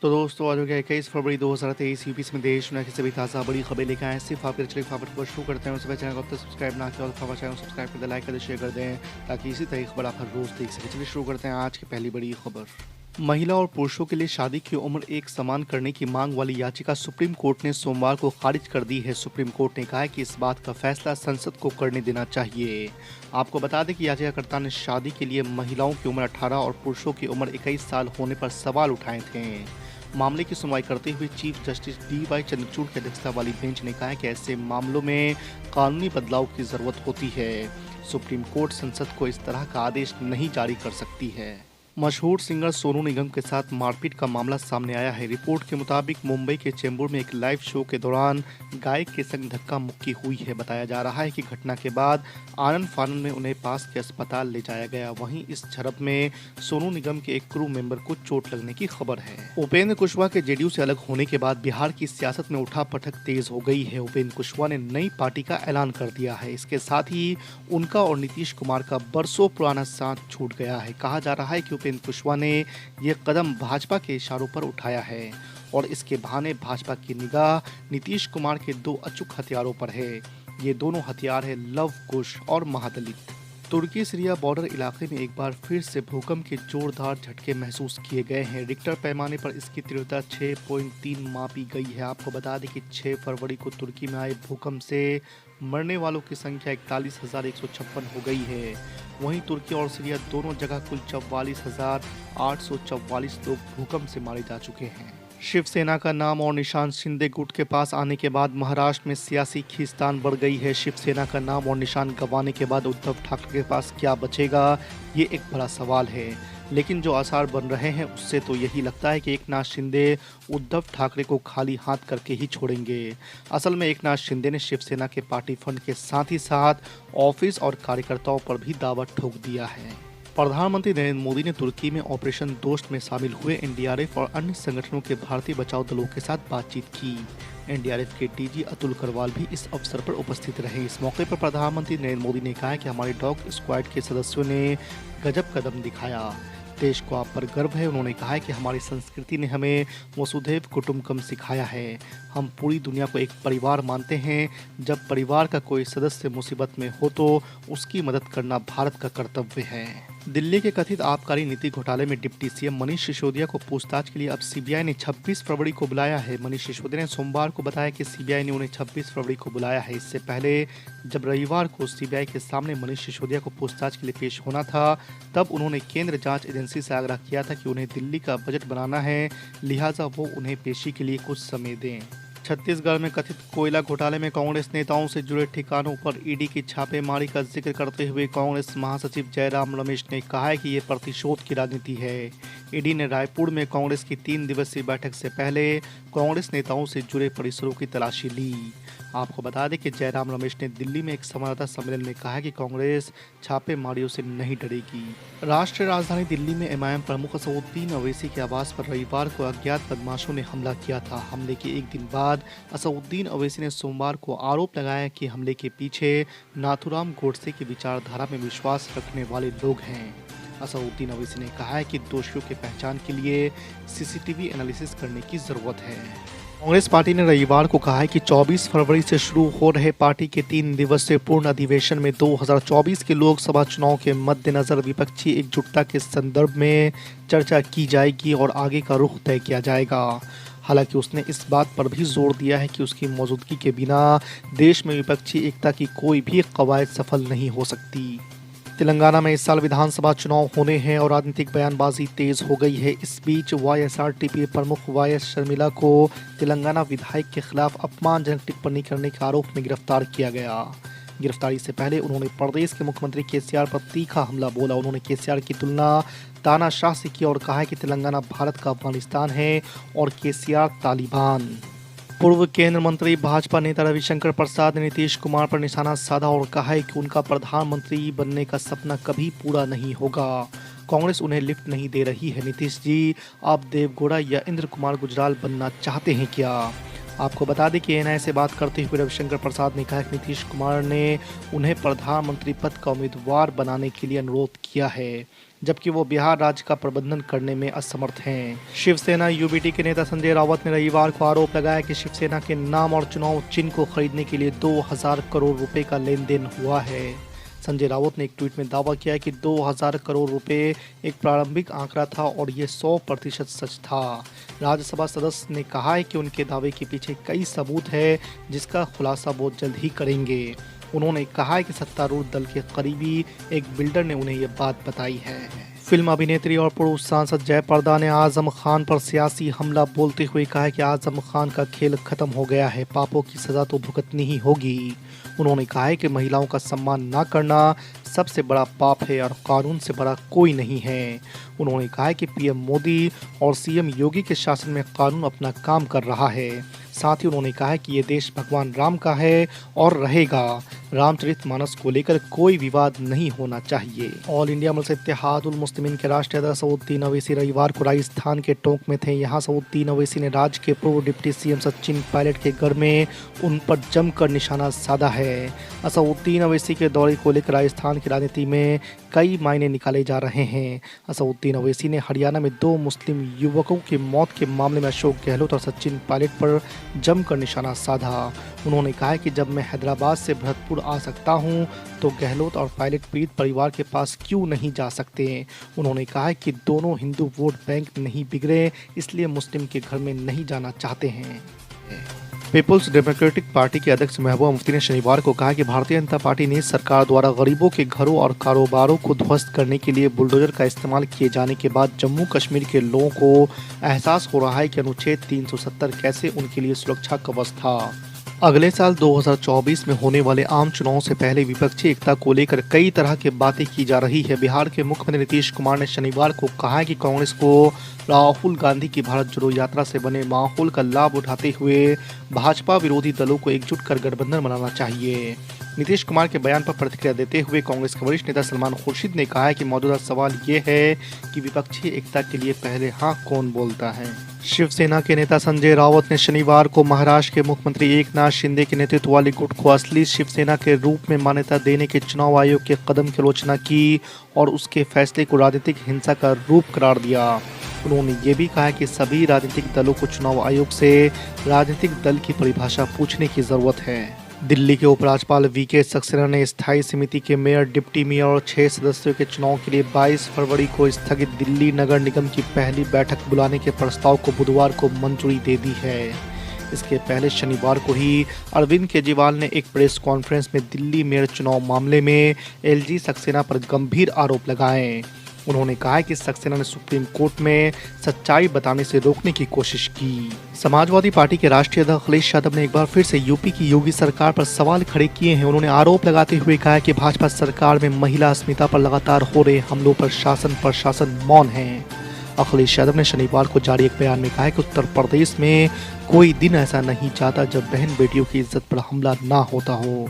तो दोस्तों आज हो गया 21 फरवरी 2023 यूपी में देश दुनिया की सभी ताज़ा बड़ी खबरें लेकर आए सिर्फ आपके चलिए खबर को शुरू करते हैं। उससे चैनल को अब तक सब्सक्राइब ना किया और खबर चैनल सब्सक्राइब कर दे, लाइक कर दे, शेयर कर दें ताकि इसी तरह की खबर आप हर रोज़ देख सकें। चलिए शुरू करते हैं आज की पहली बड़ी खबर। महिला और पुरुषों के लिए शादी की उम्र एक समान करने की मांग वाली याचिका सुप्रीम कोर्ट ने सोमवार को खारिज कर दी है। सुप्रीम कोर्ट ने कहा है कि इस बात का फैसला संसद को करने देना चाहिए। आपको बता दें कि याचिकाकर्ता ने शादी के लिए महिलाओं की उम्र 18 और पुरुषों की उम्र 21 साल होने पर सवाल उठाए थे। मामले की सुनवाई करते हुए चीफ जस्टिस डी.वाई. चंद्रचूड़ की अध्यक्षता वाली बेंच ने कहा है कि ऐसे मामलों में कानूनी बदलाव की जरूरत होती है। सुप्रीम कोर्ट संसद को इस तरह का आदेश नहीं जारी कर सकती है। मशहूर सिंगर सोनू निगम के साथ मारपीट का मामला सामने आया है। रिपोर्ट के मुताबिक मुंबई के चेंबूर में एक लाइव शो के दौरान गायक के संग धक्का मुक्की हुई है। बताया जा रहा है कि घटना के बाद आनंद फानंद में उन्हें पास के अस्पताल ले जाया गया। वहीं इस झड़प में सोनू निगम के एक क्रू मेंबर को चोट लगने की खबर है। उपेंद्र कुशवाहा के जेडीयू से अलग होने के बाद बिहार की सियासत में उठापटक तेज हो गई है। उपेंद्र कुशवाहा ने नई पार्टी का ऐलान कर दिया है। इसके साथ ही उनका और नीतीश कुमार का बरसों पुराना साथ छूट गया है। कहा जा रहा है कि उपेंद्र कुशवाहा ने यह कदम भाजपा के इशारों पर उठाया है और इसके बहाने भाजपा की निगाह नीतीश कुमार के दो अचूक हथियारों पर है। ये दोनों हथियार है लव कुश और महादलित। तुर्की सीरिया बॉर्डर इलाके में एक बार फिर से भूकंप के जोरदार झटके महसूस किए गए हैं। रिक्टर पैमाने पर इसकी तीव्रता 6.3 मापी गई है। आपको बता दें कि 6 फरवरी को तुर्की में आए भूकंप से मरने वालों की संख्या 41,156 हो गई है। वहीं तुर्की और सीरिया दोनों जगह कुल 44,844 लोग भूकंप से मारे जा चुके हैं। शिवसेना का नाम और निशान शिंदे गुट के पास आने के बाद महाराष्ट्र में सियासी खींचतान बढ़ गई है। शिवसेना का नाम और निशान गंवाने के बाद उद्धव ठाकरे के पास क्या बचेगा, ये एक बड़ा सवाल है। लेकिन जो आसार बन रहे हैं उससे तो यही लगता है कि एकनाथ शिंदे उद्धव ठाकरे को खाली हाथ करके ही छोड़ेंगे। असल में एकनाथ शिंदे ने शिवसेना के पार्टी फंड के साथ ही साथ ऑफिस और कार्यकर्ताओं पर भी दावा ठोक दिया है। प्रधानमंत्री नरेंद्र मोदी ने तुर्की में ऑपरेशन दोस्त में शामिल हुए एनडीआरएफ और अन्य संगठनों के भारतीय बचाव दलों के साथ बातचीत की। एनडीआरएफ के डीजी अतुल करवाल भी इस अवसर पर उपस्थित रहे। इस मौके पर प्रधानमंत्री नरेंद्र मोदी ने कहा कि हमारे डॉग स्क्वाड के सदस्यों ने गजब कदम दिखाया। देश को आप पर गर्व है। उन्होंने कहा है कि हमारी संस्कृति ने हमें वसुधैव कुटुंबकम सिखाया है। हम पूरी दुनिया को एक परिवार मानते हैं। जब परिवार का कोई सदस्य मुसीबत में हो तो उसकी मदद करना भारत का कर्तव्य है। दिल्ली के कथित आबकारी नीति घोटाले में डिप्टी सीएम मनीष सिसोदिया को पूछताछ के लिए अब सीबीआई ने 26 फरवरी को बुलाया है। मनीष सिसोदिया ने सोमवार को बताया कि सीबीआई ने उन्हें 26 फरवरी को बुलाया है। इससे पहले जब रविवार को सीबीआई के सामने मनीष सिसोदिया को पूछताछ के लिए पेश होना था, तब उन्होंने केंद्र जांच एजेंसी से आग्रह किया था कि उन्हें दिल्ली का बजट बनाना है, लिहाजा वो उन्हें पेशी के लिए कुछ समय दें। छत्तीसगढ़ में कथित कोयला घोटाले में कांग्रेस नेताओं से जुड़े ठिकानों पर ईडी की छापेमारी का जिक्र करते हुए कांग्रेस महासचिव जयराम रमेश ने कहा है कि ये प्रतिशोध की राजनीति है। ईडी ने रायपुर में कांग्रेस की 3 दिवसीय बैठक से पहले कांग्रेस नेताओं से जुड़े परिसरों की तलाशी ली। आपको बता दें कि जयराम रमेश ने दिल्ली में एक संवाददाता सम्मेलन में कहा कि कांग्रेस छापेमारियों से नहीं डरेगी। राष्ट्रीय राजधानी दिल्ली में एमआईएम प्रमुख असदुद्दीन ओवैसी के आवास पर रविवार को अज्ञात बदमाशों ने हमला किया था। हमले के एक दिन बाद असदुद्दीन ओवैसी ने सोमवार को आरोप लगाया कि हमले के पीछे नाथुराम गोडसे की विचारधारा में विश्वास रखने वाले लोग हैं। असदुद्दीन ओवैसी ने कहा है कि दोषियों की पहचान के लिए सीसीटीवी एनालिसिस करने की जरूरत है। कांग्रेस पार्टी ने रविवार को कहा है कि 24 फरवरी से शुरू हो रहे पार्टी के 3 दिवसीय पूर्ण अधिवेशन में 2024 के लोकसभा चुनाव के मद्देनजर विपक्षी एकजुटता के संदर्भ में चर्चा की जाएगी और आगे का रुख तय किया जाएगा। हालांकि उसने इस बात पर भी जोर दिया है कि उसकी मौजूदगी के बिना देश में विपक्षी एकता की कोई भी कवायद सफल नहीं हो सकती। तेलंगाना में इस साल विधानसभा चुनाव होने हैं और राजनीतिक बयानबाजी तेज हो गई है। इस बीच वाईएसआरटीपी प्रमुख वाईएस शर्मिला को तेलंगाना विधायक के खिलाफ अपमानजनक टिप्पणी करने के आरोप में गिरफ्तार किया गया। गिरफ्तारी से पहले उन्होंने प्रदेश के मुख्यमंत्री केसीआर पर तीखा हमला बोला। उन्होंने केसीआर की तुलना तानाशाह से की और कहा कि तेलंगाना भारत का अफगानिस्तान है और केसीआर तालिबान। पूर्व केंद्र मंत्री भाजपा नेता रविशंकर प्रसाद ने नीतीश कुमार पर निशाना साधा और कहा है कि उनका प्रधानमंत्री बनने का सपना कभी पूरा नहीं होगा। कांग्रेस उन्हें लिफ्ट नहीं दे रही है। नीतीश जी, आप देवगौड़ा या इंद्र कुमार गुजराल बनना चाहते हैं क्या? आपको बता दें कि एनआईए से बात करते हुए रविशंकर प्रसाद ने कहा कि नीतीश कुमार ने उन्हें प्रधानमंत्री पद का उम्मीदवार बनाने के लिए अनुरोध किया है। जबकि वो बिहार राज्य का प्रबंधन करने में असमर्थ हैं। शिवसेना यूबीटी के नेता संजय राउत ने रविवार को आरोप लगाया कि शिवसेना के नाम और चुनाव चिन्ह को खरीदने के लिए 2000 करोड़ रुपए का लेन देन हुआ है। संजय राउत ने एक ट्वीट में दावा किया कि 2000 करोड़ रुपए एक प्रारंभिक आंकड़ा था और ये 100% सच था। राज्यसभा सदस्य ने कहा है कि उनके दावे के पीछे कई सबूत है, जिसका खुलासा वो जल्द ही करेंगे। उन्होंने कहा है कि सत्तारूढ़ दल के करीबी एक बिल्डर ने उन्हें ये बात बताई है। फिल्म अभिनेत्री और पूर्व सांसद जयप्रदा ने आजम खान पर सियासी हमला बोलते हुए कहा कि आजम खान का खेल खत्म हो गया है, पापों की सजा तो भुगतनी ही होगी। उन्होंने कहा है कि महिलाओं का सम्मान न करना सबसे बड़ा पाप है और कानून से बड़ा कोई नहीं है। उन्होंने कहा है कि पीएम मोदी और सीएम योगी के शासन में कानून अपना काम कर रहा है। साथ ही उन्होंने कहा है कि ये देश भगवान राम का है और रहेगा। रामचरितमानस को लेकर कोई विवाद नहीं होना चाहिए। All India Muslim Ittehadul Muslimeen के राष्ट्रीय अध्यक्ष सऊद्दीन अवैसी रविवार को राजस्थान के टोंक में थे। यहाँ सऊद्दीन अवैसी ने राज्य के पूर्व डिप्टी सीएम सचिन पायलट के घर में उन पर जमकर निशाना साधा है। असउद्दीन अवैसी के दौरे को लेकर राजस्थान की राजनीति में कई मायने निकाले जा रहे हैं। असउद्दीन अवैसी ने हरियाणा में 2 मुस्लिम युवकों की मौत के मामले में अशोक गहलोत और सचिन पायलट पर जमकर निशाना साधा। उन्होंने कहा कि जब मैं हैदराबाद से भरतपुर आ सकता हूं, तो गहलोत और पायलट पीड़ित परिवार के पास क्यों नहीं जा सकते। उन्होंने कहा कि दोनों हिंदू वोट बैंक नहीं बिगड़े, इसलिए मुस्लिम के घर में नहीं जाना चाहते हैं। पीपुल्स डेमोक्रेटिक पार्टी के अध्यक्ष महबूबा मुफ्ती ने शनिवार को कहा कि भारतीय जनता पार्टी ने सरकार द्वारा गरीबों के घरों और कारोबारों को ध्वस्त करने के लिए बुलडोजर का इस्तेमाल किए जाने के बाद जम्मू कश्मीर के लोगों को एहसास हो रहा है कि अनुच्छेद 370 कैसे उनके लिए सुरक्षा कवच था। अगले साल 2024 में होने वाले आम चुनावों से पहले विपक्षी एकता को लेकर कई तरह की बातें की जा रही है। बिहार के मुख्यमंत्री नीतीश कुमार ने शनिवार को कहा है कि कांग्रेस को राहुल गांधी की भारत जोड़ो यात्रा से बने माहौल का लाभ उठाते हुए भाजपा विरोधी दलों को एकजुट कर गठबंधन बनाना चाहिए। नीतीश कुमार के बयान पर प्रतिक्रिया देते हुए कांग्रेस के वरिष्ठ नेता सलमान खुर्शीद ने कहा है कि मौजूदा सवाल ये है कि विपक्षी एकता के लिए पहले हाँ कौन बोलता है। शिवसेना के नेता संजय राउत ने शनिवार को महाराष्ट्र के मुख्यमंत्री एकनाथ शिंदे के नेतृत्व वाली गुट को असली शिवसेना के रूप में मान्यता देने के चुनाव आयोग के कदम की आलोचना की और उसके फैसले को राजनीतिक हिंसा का रूप करार दिया। उन्होंने ये भी कहा कि सभी राजनीतिक दलों को चुनाव आयोग से राजनीतिक दल की परिभाषा पूछने की जरूरत है। दिल्ली के उपराज्यपाल वीके सक्सेना ने स्थायी समिति के मेयर, डिप्टी मेयर और 6 सदस्यों के चुनाव के लिए 22 फरवरी को स्थगित दिल्ली नगर निगम की पहली बैठक बुलाने के प्रस्ताव को बुधवार को मंजूरी दे दी है। इसके पहले शनिवार को ही अरविंद केजरीवाल ने एक प्रेस कॉन्फ्रेंस में दिल्ली मेयर चुनाव मामले में एलजी सक्सेना पर गंभीर आरोप लगाए। उन्होंने कहा कि सक्सेना ने सुप्रीम कोर्ट में सच्चाई बताने से रोकने की कोशिश की। समाजवादी पार्टी के राष्ट्रीय अध्यक्ष अखिलेश यादव ने एक बार फिर से यूपी की योगी सरकार पर सवाल खड़े किए हैं। उन्होंने आरोप लगाते हुए कहा कि भाजपा सरकार में महिला अस्मिता पर लगातार हो रहे हमलों पर प्रशासन मौन है। अखिलेश यादव ने शनिवार को जारी एक बयान में कहा कि उत्तर प्रदेश में कोई दिन ऐसा नहीं जाता जब बहन बेटियों की इज्जत पर हमला ना होता हो।